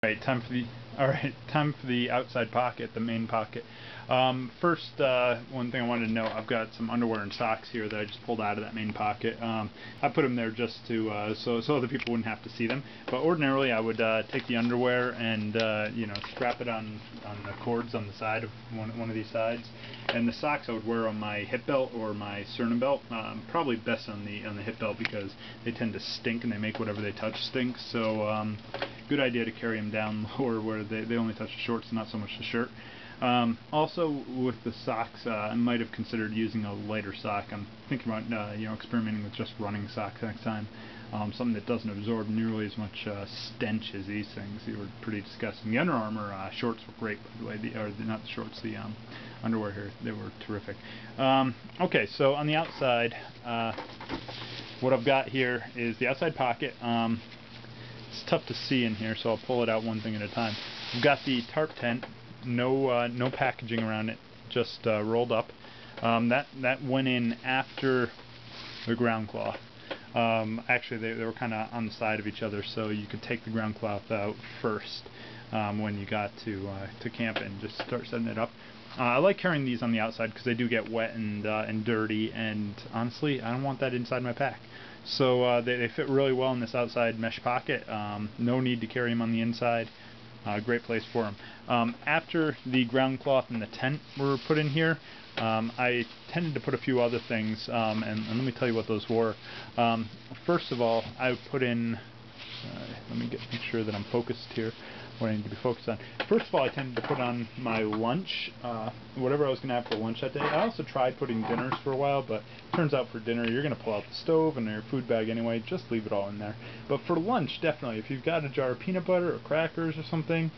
Time for the outside pocket, the main pocket. First, one thing I wanted to note, I've got some underwear and socks here that I just pulled out of that main pocket. I put them there just to so other people wouldn't have to see them. But ordinarily, I would take the underwear and strap it on the cords on the side of one of these sides, and the socks I would wear on my hip belt or my sternum belt. Probably best on the hip belt because they tend to stink and they make whatever they touch stink. So good idea to carry them down lower where they only touch the shorts, not so much the shirt. Also, with the socks, I might have considered using a lighter sock. I'm thinking about experimenting with just running socks next time. Something that doesn't absorb nearly as much stench as these things. They were pretty disgusting. The Under Armour shorts were great, by the way. Not the shorts, the underwear here. They were terrific. Okay, so on the outside, what I've got here is the outside pocket. It's tough to see in here, so I'll pull it out one thing at a time. We've got the tarp tent, no packaging around it, just rolled up. That went in after the ground cloth. Actually, they were kind of on the side of each other, so you could take the ground cloth out first when you got to camp and just start setting it up. I like carrying these on the outside because they do get wet and dirty, and honestly, I don't want that inside my pack. So they fit really well in this outside mesh pocket. No need to carry them on the inside. Great place for them. After the ground cloth and the tent were put in here, I tended to put a few other things, and let me tell you what those were. First of all, I put in, let me make sure that I'm focused here, what I need to be focused on. First of all, I tended to put on my lunch, whatever I was going to have for lunch that day. I also tried putting dinners for a while, but it turns out for dinner you're going to pull out the stove and your food bag anyway, just leave it all in there. But for lunch, definitely, if you've got a jar of peanut butter or crackers or something,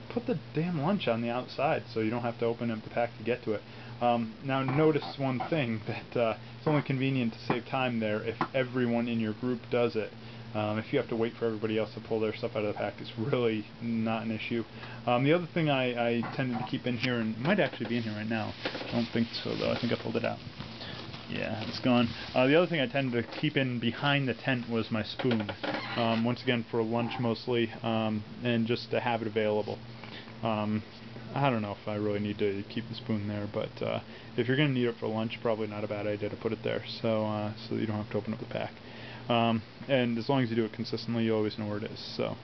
put the damn lunch on the outside so you don't have to open up the pack to get to it. Now notice one thing, that it's only convenient to save time there if everyone in your group does it. If you have to wait for everybody else to pull their stuff out of the pack, it's really not an issue. The other thing I tended to keep in here, and it might actually be in here right now, I don't think so though, I think I pulled it out. Yeah, it's gone. The other thing I tended to keep in behind the tent was my spoon. Once again for lunch mostly, and just to have it available. I don't know if I really need to keep the spoon there, but if you're going to need it for lunch, probably not a bad idea to put it there, so you don't have to open up the pack. And as long as you do it consistently, you always know where it is. So,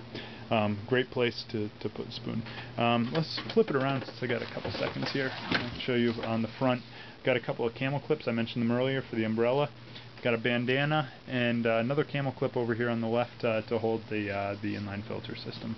great place to put the spoon. Let's flip it around since I got a couple seconds here. I'll show you on the front. Got a couple of camel clips. I mentioned them earlier for the umbrella. Got a bandana and another camel clip over here on the left to hold the inline filter system.